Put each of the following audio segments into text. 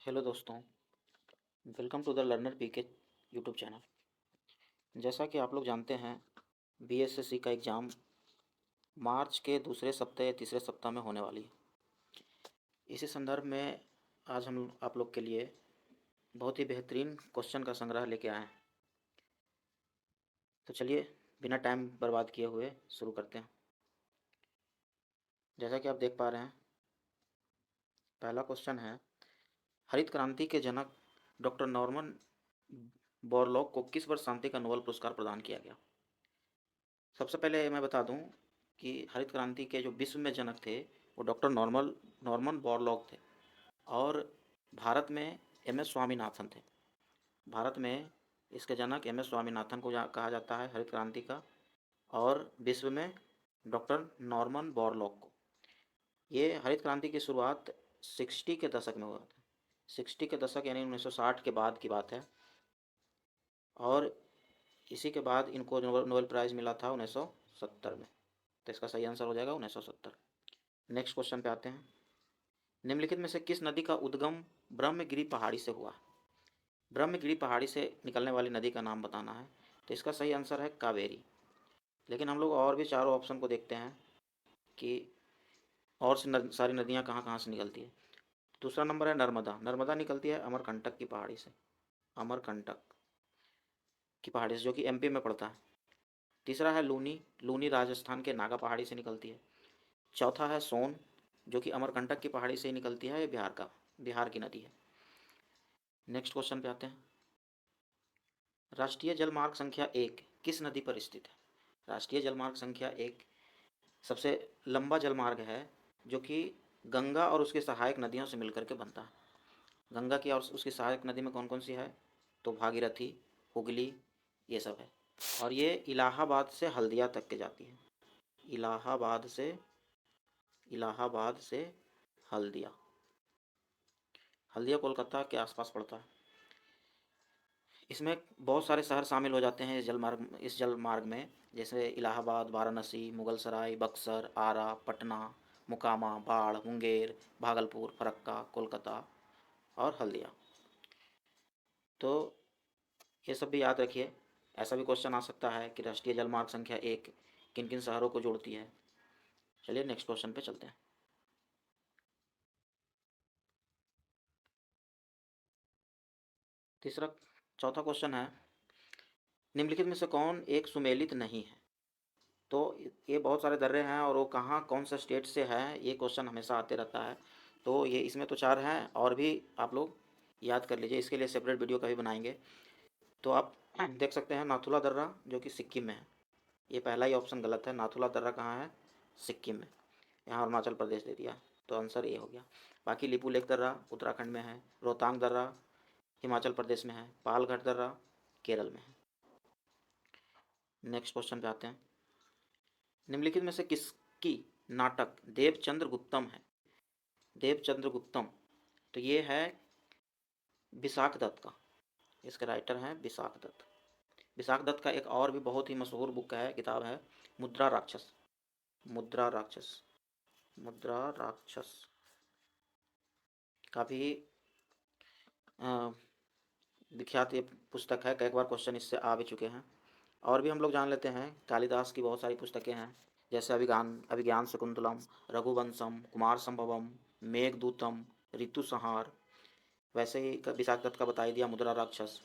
Hello दोस्तों, welcome to the learner PK YouTube channel. जैसा कि आप लोग जानते हैं, बीएसएससी का एग्ज़ाम मार्च के दूसरे सप्ताह या तीसरे सप्ताह में होने वाली है। इसी संदर्भ में आज हम आप लोग के लिए बहुत ही बेहतरीन क्वेश्चन का संग्रह लेके आए हैं। तो चलिए बिना टाइम बर्बाद किए हुए शुरू करते हैं। जैसा कि आप देख पा रहे हैं, पहला क्वेश्चन है, हरित क्रांति के जनक डॉक्टर नॉर्मन बोरलॉग को किस वर्ष शांति का नोबेल पुरस्कार प्रदान किया गया? सबसे पहले मैं बता दूं कि हरित क्रांति के जो विश्व में जनक थे वो डॉक्टर नॉर्मन बोरलॉग थे, और भारत में एम एस स्वामीनाथन थे। भारत में इसके जनक एम एस स्वामीनाथन को कहा जाता है हरित क्रांति का, और विश्व में डॉक्टर नॉर्मन बोरलॉग को। ये हरित क्रांति की शुरुआत 60 के दशक में हुआ था। 60 के दशक यानी 1960 के बाद की बात है, और इसी के बाद इनको नोबेल प्राइज़ मिला था 1970 में। तो इसका सही आंसर हो जाएगा 1970। नेक्स्ट क्वेश्चन पे आते हैं। निम्नलिखित में से किस नदी का उद्गम ब्रह्मगिरी पहाड़ी से हुआ? ब्रह्मगिरी पहाड़ी से निकलने वाली नदी का नाम बताना है। तो इसका सही आंसर है कावेरी। लेकिन हम लोग और भी चारों ऑप्शन को देखते हैं कि और सारी नदियाँ कहाँ कहाँ से निकलती है। दूसरा नंबर है नर्मदा। नर्मदा निकलती है अमरकंटक की पहाड़ी से, अमरकंटक की पहाड़ी से, जो कि एमपी में पड़ता है। तीसरा है लूनी। लूनी राजस्थान के नागा पहाड़ी से निकलती है। चौथा है सोन, जो कि अमरकंटक की पहाड़ी से ही निकलती है। ये बिहार की नदी है। नेक्स्ट क्वेश्चन पे आते हैं। राष्ट्रीय जलमार्ग संख्या 1 किस नदी पर स्थित है? राष्ट्रीय जलमार्ग संख्या 1 सबसे लंबा जलमार्ग है, जो कि गंगा और उसके सहायक नदियों से मिलकर के बनता है। गंगा की और उसकी सहायक नदी में कौन कौन सी है? तो भागीरथी, हुगली, ये सब है। और ये इलाहाबाद से हल्दिया तक के जाती है। इलाहाबाद से हल्दिया। हल्दिया कोलकाता के आसपास पड़ता है। इसमें बहुत सारे शहर शामिल हो जाते हैं इस जलमार्ग में, जैसे इलाहाबाद, वाराणसी, मुगलसराय, बक्सर, आरा, पटना, मोकामा, बाढ़, मुंगेर, भागलपुर, फरक्का, कोलकाता और हल्दिया। तो ये सब भी याद रखिए। ऐसा भी क्वेश्चन आ सकता है कि राष्ट्रीय जलमार्ग संख्या 1 किन किन शहरों को जोड़ती है। चलिए नेक्स्ट क्वेश्चन पे चलते हैं। चौथा क्वेश्चन है, निम्नलिखित में से कौन एक सुमेलित नहीं है? तो ये बहुत सारे दर्रे हैं, और वो कहाँ कौन सा स्टेट से है, ये क्वेश्चन हमेशा आते रहता है। तो ये इसमें तो 4 हैं, और भी आप लोग याद कर लीजिए। इसके लिए सेपरेट वीडियो कभी बनाएंगे। तो आप देख सकते हैं नाथुला दर्रा, जो कि सिक्किम में है। ये पहला ही ऑप्शन गलत है। नाथुला दर्रा कहाँ है? सिक्किम में। यहाँ अरुणाचल प्रदेश दे दिया, तो आंसर ये हो गया। बाकी लिपुलेख दर्रा उत्तराखंड में है, रोहतांग दर्रा हिमाचल प्रदेश में है, पालघाट दर्रा केरल में है। नेक्स्ट क्वेश्चन पे आते हैं। निम्नलिखित में से किसकी नाटक देवचंद्र गुप्तम है? देवचंद्र गुप्तम, तो ये है विशाख दत्त का। इसके राइटर हैं विशाख दत्त। विशाख दत्त का एक और भी बहुत ही मशहूर बुक है, किताब है मुद्रा राक्षस। मुद्रा राक्षस। मुद्रा राक्षस काफ़ी विख्यात ये पुस्तक है। कई बार क्वेश्चन इससे आ भी चुके हैं। और भी हम लोग जान लेते हैं, कालिदास की बहुत सारी पुस्तकें हैं, जैसे अभिज्ञान शकुंतलम, रघुवंशम, कुमार संभवम, मेघदूतम, ऋतु संहार। वैसे ही विशाख दत्त का बता ही दिया मुद्रा राक्षस।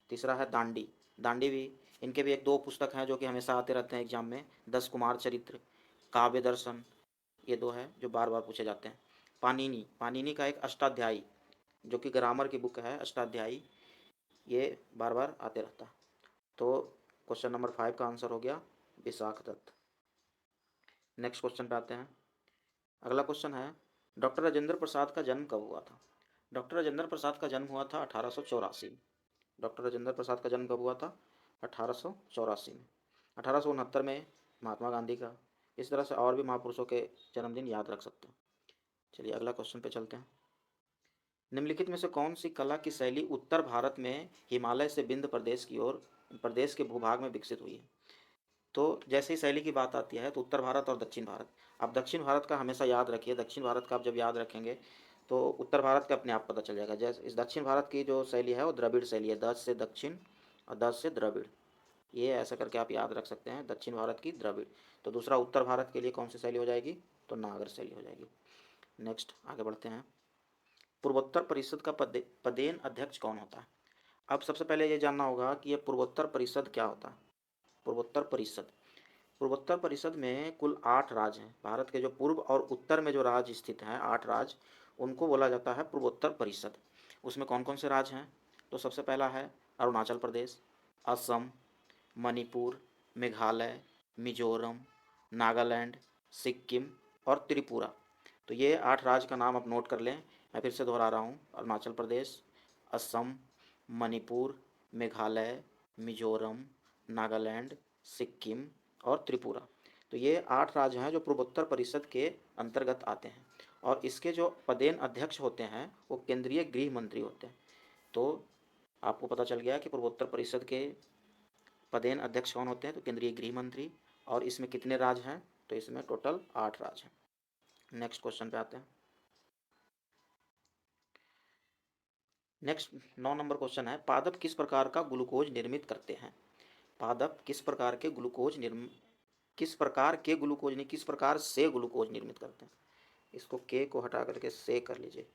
तीसरा है दांडी। दांडी भी, इनके भी एक दो पुस्तक हैं जो कि हमेशा आते रहते हैं एग्जाम में, 10 कुमार चरित्र, काव्य दर्शन। ये दो हैं जो बार बार पूछे जाते हैं। पाणिनि। पाणिनि का एक अष्टाध्यायी, जो कि ग्रामर की बुक है, अष्टाध्यायी, ये बार बार आते रहता है। तो क्वेश्चन नंबर 5 का आंसर हो गया विशाख दत्त। नेक्स्ट क्वेश्चन पे आते हैं। अगला क्वेश्चन है, डॉक्टर राजेंद्र प्रसाद का जन्म कब हुआ था? डॉक्टर राजेंद्र प्रसाद का जन्म हुआ था 1884 में। डॉक्टर राजेंद्र प्रसाद का जन्म कब हुआ था? 1884 में। 1869 में महात्मा गांधी का। इस तरह से और भी महापुरुषों के जन्मदिन याद रख सकते हैं। चलिए अगला क्वेश्चन पे चलते हैं। निम्नलिखित में से कौन सी कला की शैली उत्तर भारत में हिमालय से विंध्य प्रदेश की ओर प्रदेश के भूभाग में विकसित हुई है? तो जैसे ही शैली की बात आती है तो उत्तर भारत और दक्षिण भारत। आप दक्षिण भारत का हमेशा याद रखिए। दक्षिण भारत का आप जब याद रखेंगे तो उत्तर भारत का अपने आप पता चल जाएगा। जैसे इस दक्षिण भारत की जो शैली है वो द्रविड़ शैली है, दस से दक्षिण और दस से द्रविड़, ये ऐसा करके आप याद रख सकते हैं, दक्षिण भारत की द्रविड़। तो दूसरा उत्तर भारत के लिए कौन सी शैली हो जाएगी, तो नागर शैली हो जाएगी। नेक्स्ट आगे बढ़ते हैं। पूर्वोत्तर परिषद का पदेन अध्यक्ष कौन होता है। अब सबसे पहले ये जानना होगा कि ये पूर्वोत्तर परिषद क्या होता है। पूर्वोत्तर परिषद, पूर्वोत्तर परिषद में कुल 8 राज्य हैं। भारत के जो पूर्व और उत्तर में जो राज्य स्थित हैं 8 राज्य, उनको बोला जाता है पूर्वोत्तर परिषद। उसमें कौन कौन से राज्य हैं, तो सबसे पहला है अरुणाचल प्रदेश, असम, मणिपुर, मेघालय, मिजोरम, नागालैंड, सिक्किम और त्रिपुरा। तो ये 8 राज्य का नाम आप नोट कर लें। मैं फिर से दोहरा रहा हूँ, अरुणाचल प्रदेश, असम, मणिपुर, मेघालय, मिजोरम, नागालैंड, सिक्किम और त्रिपुरा। तो ये 8 राज्य हैं जो पूर्वोत्तर परिषद के अंतर्गत आते हैं। और इसके जो पदेन अध्यक्ष होते हैं वो केंद्रीय गृह मंत्री होते हैं। तो आपको पता चल गया कि पूर्वोत्तर परिषद के पदेन अध्यक्ष कौन होते हैं, तो केंद्रीय गृह मंत्री। और इसमें कितने राज्य हैं, तो इसमें टोटल 8 राज्य हैं। नेक्स्ट क्वेश्चन पे आते हैं। नेक्स्ट 9 नंबर क्वेश्चन है, पादप किस प्रकार का ग्लूकोज निर्मित करते हैं। पादप किस प्रकार के ग्लूकोज किस प्रकार के ग्लूकोज नहीं, किस प्रकार से ग्लूकोज निर्मित करते हैं। इसको के को हटा करके से कर लीजिए।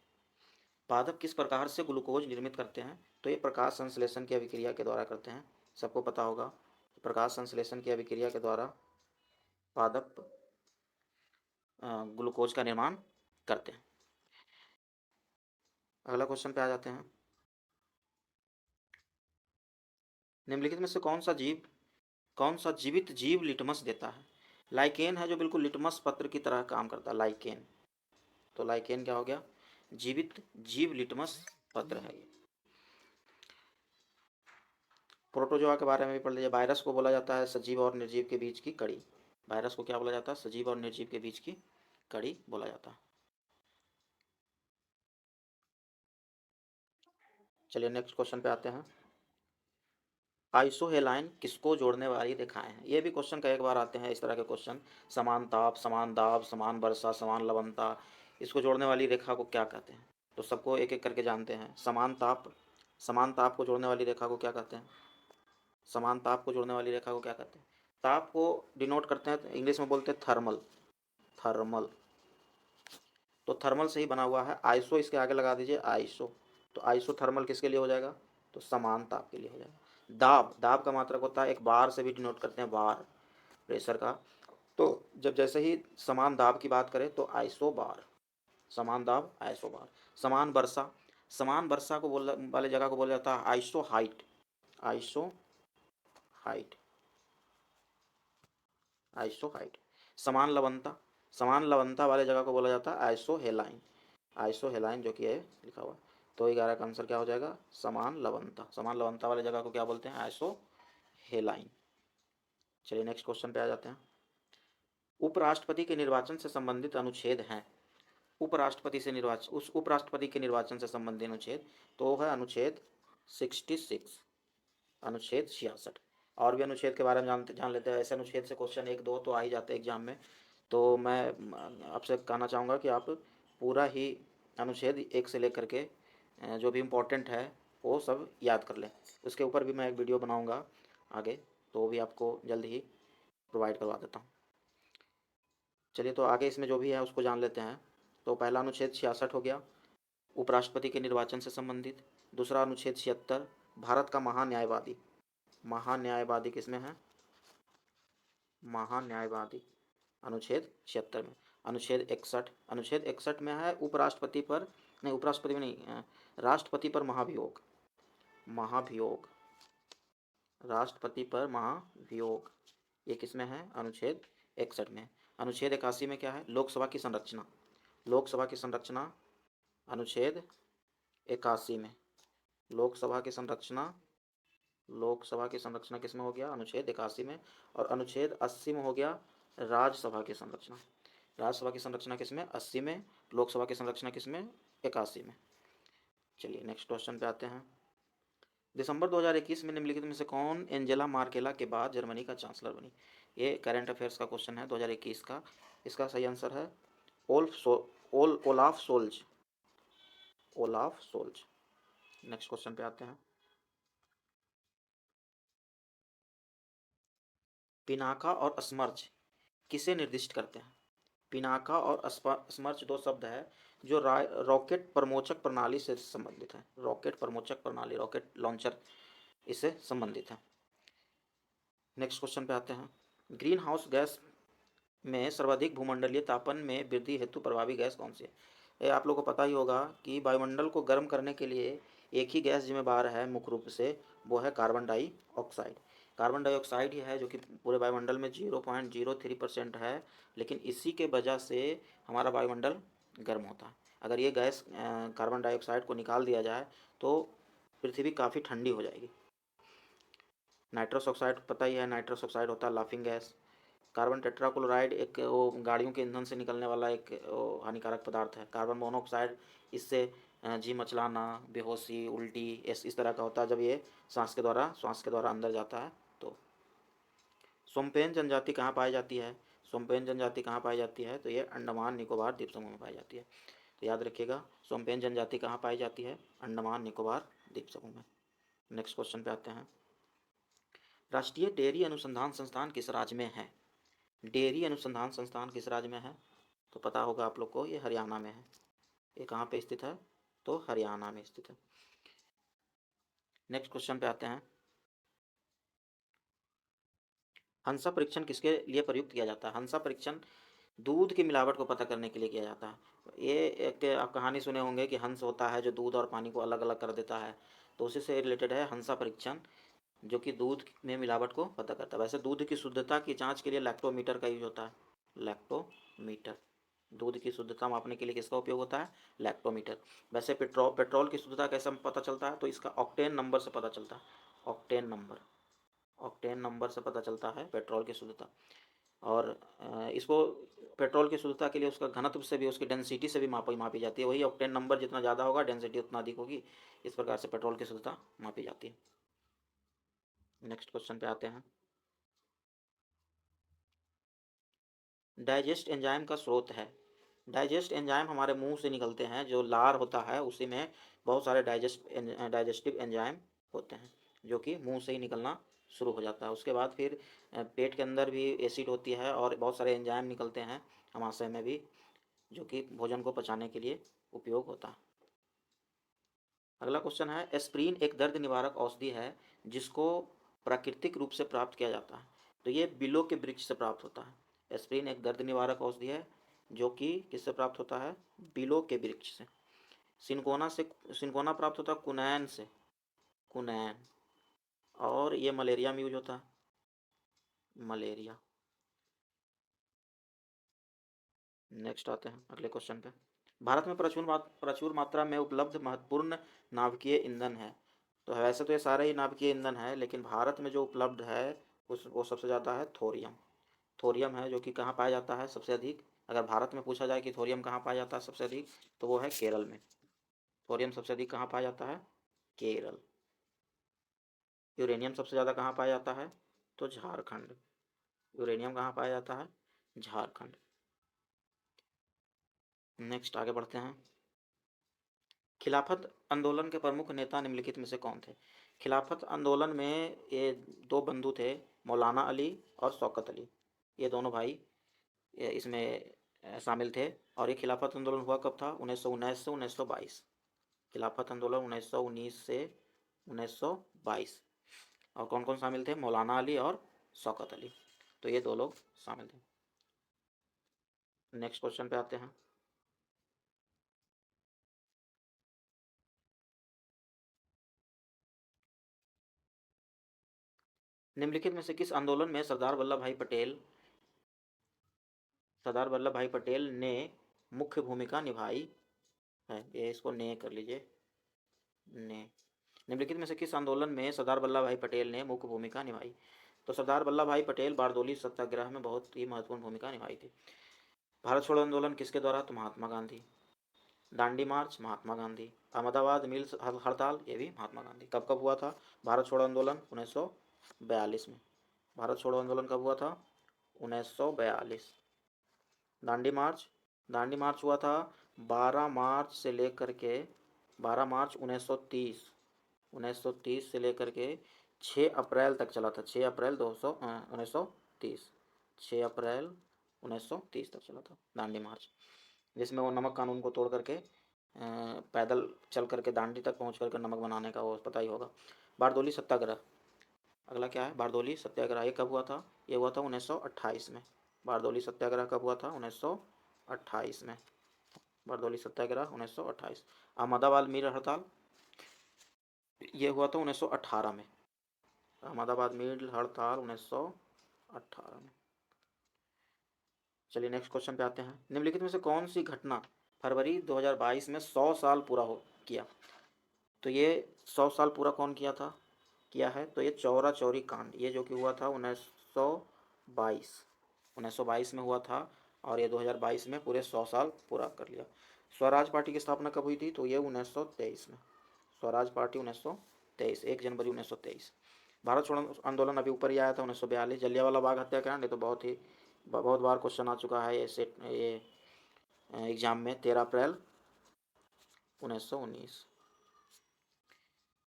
पादप किस प्रकार से ग्लूकोज निर्मित करते हैं, तो ये प्रकाश संश्लेषण की अभिक्रिया के द्वारा करते हैं। सबको पता होगा, प्रकाश संश्लेषण की अभिक्रिया के द्वारा पादप ग्लूकोज का निर्माण करते हैं। अगला क्वेश्चन पे आ जाते हैं। निम्नलिखित में से कौन सा जीवित जीव लिटमस देता है। लाइकेन है जो बिल्कुल लिटमस पत्र की तरह काम करता है, लाइकेन। तो लाइकेन क्या हो गया, जीवित जीव लिटमस पत्र है ये। प्रोटोजोआ के बारे में भी पढ़ लीजिए। वायरस को बोला जाता है सजीव और निर्जीव के बीच की कड़ी। वायरस को क्या बोला जाता है, सजीव और निर्जीव के बीच की कड़ी बोला जाता है। चलिए नेक्स्ट क्वेश्चन पे आते हैं। आइसोहेलाइन किसको जोड़ने वाली रेखाएं हैं। ये भी क्वेश्चन कई बार आते हैं इस तरह के क्वेश्चन। समान ताप, समान दाब, समान वर्षा, समान लवणता, इसको जोड़ने वाली रेखा को क्या कहते हैं। तो सबको एक एक करके जानते हैं। समान ताप को जोड़ने वाली रेखा को क्या कहते हैं। समान ताप को जोड़ने वाली रेखा को क्या कहते हैं। ताप को डिनोट करते हैं, इंग्लिश में बोलते हैं थर्मल। थर्मल, तो थर्मल से ही बना हुआ है। आइसो इसके आगे लगा दीजिए, आइसो। तो आइसो थर्मल किसके लिए हो जाएगा, तो समान ताप के लिए हो जाएगा। दाब, दाब का मात्रक होता है एक बार से भी डिनोट करते हैं, बार, प्रेशर का। तो जब जैसे ही समान दाब की बात करें तो आइसो बार, समान दाब आइसो बार। समान वर्षा, समान वर्षा को बोल वाले जगह को बोला जाता है iso height. Iso height, iso height. समान लवणता, समान लवणता वाले जगह को बोला जाता है आइसो हेलाइन। आइसो हेलाइन जो कि है लिखा हुआ। तो 11 का आंसर क्या हो जाएगा, समान लवणता। समान लवणता वाले जगह को क्या बोलते हैं, आइसो हेलाइन। चलिए नेक्स्ट क्वेश्चन पे आ जाते हैं। उपराष्ट्रपति के निर्वाचन से संबंधित अनुच्छेद हैं। उपराष्ट्रपति से निर्वाचन, उस उपराष्ट्रपति के निर्वाचन से संबंधित अनुच्छेद तो है अनुच्छेद 66, अनुच्छेद 66। और भी अनुच्छेद के बारे में जान लेते हैं। ऐसे अनुच्छेद से क्वेश्चन 1 2 तो आ ही जाते हैं एग्जाम में। तो मैं आपसे कहना चाहूँगा कि आप पूरा ही अनुच्छेद 1 से लेकर के जो भी इम्पोर्टेंट है वो सब याद कर लें। उसके ऊपर भी मैं एक वीडियो बनाऊँगा आगे, तो वो भी आपको जल्द ही प्रोवाइड करवा देता हूँ। चलिए तो आगे इसमें जो भी है उसको जान लेते हैं। तो पहला अनुच्छेद 66 हो गया, उपराष्ट्रपति के निर्वाचन से संबंधित। दूसरा अनुच्छेद 76, भारत का महान्यायवादी। महान्यायवादी किसमें है, महान्यायवादी अनुच्छेद 76 में। अनुच्छेद 61, अनुच्छेद 61 में है उपराष्ट्रपति पर, नहीं उपराष्ट्रपति में नहीं, राष्ट्रपति पर महाभियोग। महाभियोग, राष्ट्रपति पर महाभियोग, ये किसमें है, अनुच्छेद 61 में। अनुच्छेद 81 में क्या है, लोकसभा की संरचना। लोकसभा की संरचना अनुच्छेद 81 में। लोकसभा की संरचना, लोकसभा की संरचना किसमें हो गया, अनुच्छेद 81 में। और अनुच्छेद 80 में हो गया राज्यसभा की संरचना। राज्यसभा की संरचना किसमें, 80 में। लोकसभा की संरचना किसमें, 81 में। चलिए नेक्स्ट क्वेश्चन पे आते हैं। दिसंबर 2021 में निम्नलिखित में से कौन एंजेला मार्केला के बाद जर्मनी का चांसलर बनी। ये करंट अफेयर्स का क्वेश्चन है 2021 का। इसका सही आंसर है Olaf Scholz. Olaf Scholz. Next question पे आते हैं। पिनाका और स्मर्च किसे निर्दिष्ट करते हैं? पिनाका और स्मर्च दो शब्द है जो रॉकेट प्रमोचक प्रणाली से संबंधित है। रॉकेट प्रमोचक प्रणाली, रॉकेट लॉन्चर, इससे संबंधित है। नेक्स्ट क्वेश्चन पे आते हैं। ग्रीन हाउस गैस में सर्वाधिक भूमंडलीय तापमान में वृद्धि हेतु प्रभावी गैस कौन सी है? ये आप लोगों को पता ही होगा कि वायुमंडल को गर्म करने के लिए एक ही गैस जिम्मेदार है मुख्य रूप से, वो है कार्बन डाइऑक्साइड। कार्बन डाइऑक्साइड ही है जो कि पूरे वायुमंडल में 0.03% है, लेकिन इसी के वजह से हमारा वायुमंडल गर्म होता है। अगर ये गैस कार्बन डाइऑक्साइड को निकाल दिया जाए तो पृथ्वी काफ़ी ठंडी हो जाएगी। नाइट्रस ऑक्साइड पता ही है, नाइट्रस ऑक्साइड होता है लाफिंग गैस। कार्बन टेट्राक्लोराइड एक वो गाड़ियों के ईंधन से निकलने वाला एक हानिकारक पदार्थ है। कार्बन मोनोऑक्साइड इससे जी मचलाना, बेहोशी, उल्टी इस तरह का होता है जब ये श्वास के द्वारा अंदर जाता है। तो सोम्पेन जनजाति कहाँ पाई जाती है? सोम्पेन जनजाति कहाँ पाई जाती है? तो ये अंडमान निकोबार द्वीप समूह में पाई जाती है। तो याद रखिएगा, सोम्पेन जनजाति कहाँ पाई जाती है? अंडमान निकोबार द्वीप समूह में। नेक्स्ट क्वेश्चन पे आते हैं। राष्ट्रीय डेयरी अनुसंधान संस्थान किस राज्य में है? डेयरी अनुसंधान संस्थान किस राज्य में है? तो पता होगा आप लोग को, ये हरियाणा में है। ये कहाँ पे स्थित है? तो हरियाणा में स्थित है। नेक्स्ट क्वेश्चन पे आते हैं। हंसा परीक्षण किसके लिए प्रयुक्त किया जाता है? हंसा परीक्षण दूध की मिलावट को पता करने के लिए किया जाता है। ये एक आप कहानी सुने होंगे कि हंस होता है जो दूध और पानी को अलग अलग कर देता है, तो उसी से रिलेटेड है हंसा परीक्षण, जो कि दूध में मिलावट को पता करता है। वैसे दूध की शुद्धता की जांच के लिए लैक्टोमीटर का यूज होता है। लैक्टोमीटर, दूध की शुद्धता मापने के लिए किसका उपयोग होता है? लैक्टोमीटर। वैसे पेट्रोल की शुद्धता कैसे पता चलता है? तो इसका ऑक्टेन नंबर से पता चलता है। ऑक्टेन नंबर से पता चलता है पेट्रोल की शुद्धता। और इसको पेट्रोल की शुद्धता के लिए उसका घनत्व से भी, उसकी डेंसिटी से भी मापी जाती है। वही ऑक्टेन नंबर जितना ज़्यादा होगा, डेंसिटी उतना अधिक होगी। इस प्रकार से पेट्रोल की शुद्धता मापी जाती है। नेक्स्ट क्वेश्चन पे आते हैं। डाइजेस्ट एंजाइम का स्रोत है। डाइजेस्ट एंजाइम हमारे मुंह से निकलते हैं, जो लार होता है उसी में बहुत सारे डाइजेस्टिव एंजाइम होते हैं, जो कि मुंह से ही निकलना शुरू हो जाता है। उसके बाद फिर पेट के अंदर भी एसिड होती है और बहुत सारे एंजाइम निकलते हैं आमाशय में भी, जो कि भोजन को पचाने के लिए उपयोग होता है। अगला क्वेश्चन है, एस्प्रिन एक दर्द निवारक औषधि है जिसको प्राकृतिक रूप से प्राप्त किया जाता है। तो ये बिलो के वृक्ष से प्राप्त होता है। एस्प्रिन एक दर्द निवारक औषधि है जो कि किससे प्राप्त होता है? बिलो के वृक्ष से। सिनकोना प्राप्त होता है कुनैन से, कुनैन। और ये मलेरिया में यूज होता है, मलेरिया। नेक्स्ट आते हैं अगले क्वेश्चन पे। भारत में प्रचुर मात्रा में उपलब्ध महत्वपूर्ण नाभिकीय ईंधन है। तो वैसे तो ये सारे ही नाभिकीय ईंधन है, लेकिन भारत में जो उपलब्ध है उस वो सबसे ज़्यादा है थोरियम। थोरियम है जो कि कहाँ पाया जाता है सबसे अधिक? अगर भारत में पूछा जाए कि थोरियम कहाँ पाया जाता है सबसे अधिक, तो वो है केरल में। थोरियम सबसे अधिक कहाँ पाया जाता है? केरल। यूरेनियम सबसे ज़्यादा कहाँ पाया जाता है? तो झारखंड। यूरेनियम कहाँ पाया जाता है? झारखंड। नेक्स्ट आगे बढ़ते हैं। खिलाफत आंदोलन के प्रमुख नेता निम्नलिखित में से कौन थे? खिलाफत आंदोलन में ये दो बंधु थे, मौलाना अली और शौकत अली। ये दोनों भाई इसमें शामिल थे। और ये खिलाफत आंदोलन हुआ कब था? 1919 से 1922। खिलाफत आंदोलन 1919 से 1922। और कौन कौन शामिल थे? मौलाना अली और शौकत अली। तो ये दो लोग शामिल थे। नेक्स्ट क्वेश्चन पे आते हैं। निम्नलिखित में से किस आंदोलन में सरदार वल्लभ भाई पटेल ने मुख्य भूमिका निभाई है? ये इसको ने कर लीजिए, ने। निम्नलिखित में से किस आंदोलन में सरदार वल्लभ भाई पटेल ने मुख्य भूमिका निभाई? तो सरदार वल्लभ भाई पटेल बारदोली सत्याग्रह में बहुत ही महत्वपूर्ण भूमिका निभाई थी। भारत छोड़ो आंदोलन किसके द्वारा? तो महात्मा गांधी। दांडी मार्च महात्मा गांधी। अहमदाबाद मिल्स हड़ताल, ये भी महात्मा गांधी। कब कब हुआ था भारत छोड़ो आंदोलन? 1942 में। भारत छोड़ो आंदोलन कब हुआ था? 1942। दांडी मार्च हुआ था 12 मार्च से लेकर के 12 मार्च 1930 से लेकर के 6 अप्रैल तक चला था। 6 अप्रैल 1930, 6 अप्रैल 1930 तक चला था दांडी मार्च, जिसमें वो नमक कानून को तोड़ करके पैदल चल करके दांडी तक पहुंच करके नमक बनाने का, वो पता ही होगा। बारदोली सत्याग्रह, अगला क्या है? बारदोली सत्याग्रह, ये कब हुआ था? ये हुआ था 1928 में। बारदोली सत्याग्रह कब हुआ था? 1928 में। बारदोली सत्याग्रह 1928। अहमदाबाद मील हड़ताल, ये हुआ था 1918 में। अहमदाबाद मील हड़ताल 1918 में। चलिए नेक्स्ट क्वेश्चन पे आते हैं। निम्नलिखित में से कौन सी घटना फरवरी 2022 में 100 साल पूरा हो किया? तो ये 100 साल पूरा कौन किया था, किया है? तो ये चौरा चौरी कांड, ये जो कि हुआ था 1922 में हुआ था, और ये 2022 में पूरे 100 साल पूरा कर लिया। स्वराज पार्टी की स्थापना कब हुई थी? तो ये 1923 में। स्वराज पार्टी 1923, 1 जनवरी 1923। भारत छोड़ो आंदोलन अभी ऊपर ही आया था 1942। जलियांवाला बाग हत्याकांड, ये तो बहुत बार क्वेश्चन आ चुका है ये एग्जाम में, 13 अप्रैल 1919।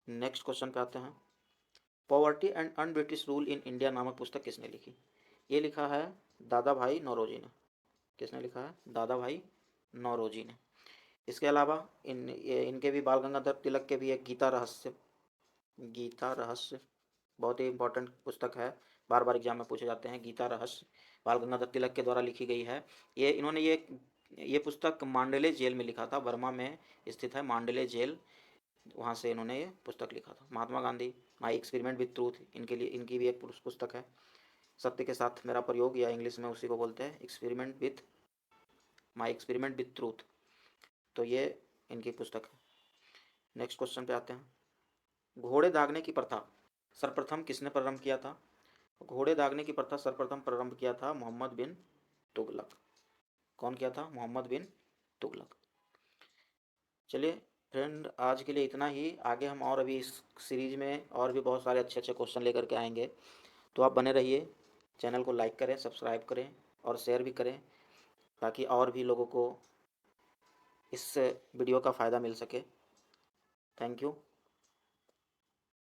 नेक्स्ट क्वेश्चन पे आते हैं। Poverty and un British rule in India नामक पुस्तक किसने लिखी? ये लिखा है दादा भाई नौरोजी ने। किसने लिखा है? दादा भाई नौरोजी ने। इसके अलावा इनके भी, बाल गंगाधर तिलक के भी एक गीता रहस्य बहुत ही इंपॉर्टेंट पुस्तक है, बार बार एग्जाम में पूछे जाते हैं। गीता रहस्य बाल गंगाधर तिलक के द्वारा लिखी गई है। इन्होंने ये पुस्तक मांडले जेल में लिखा था, बर्मा में स्थित है मांडले जेल, वहाँ से इन्होंने ये पुस्तक लिखा था। Mahatma Gandhi my experiment with truth, इनके लिए इनकी भी एक पुस्तक है। सत्य के साथ मेरा प्रयोग, या इंग्लिश में उसी को बोलते हैं माई एक्सपेरिमेंट विथ ट्रूथ, तो ये इनकी पुस्तक है। नेक्स्ट क्वेश्चन पे आते हैं। घोड़े दागने की प्रथा सर्वप्रथम किसने प्रारंभ किया था? घोड़े दागने की प्रथा सर्वप्रथम प्रारंभ किया था मोहम्मद बिन तुगलक। कौन किया था? मोहम्मद बिन तुगलक। चलिए फ्रेंड, आज के लिए इतना ही। आगे हम और अभी इस सीरीज में और भी बहुत सारे अच्छे अच्छे क्वेश्चन लेकर के आएंगे, तो आप बने रहिए। चैनल को लाइक करें, सब्सक्राइब करें और शेयर भी करें, ताकि और भी लोगों को इस वीडियो का फ़ायदा मिल सके। Thank you.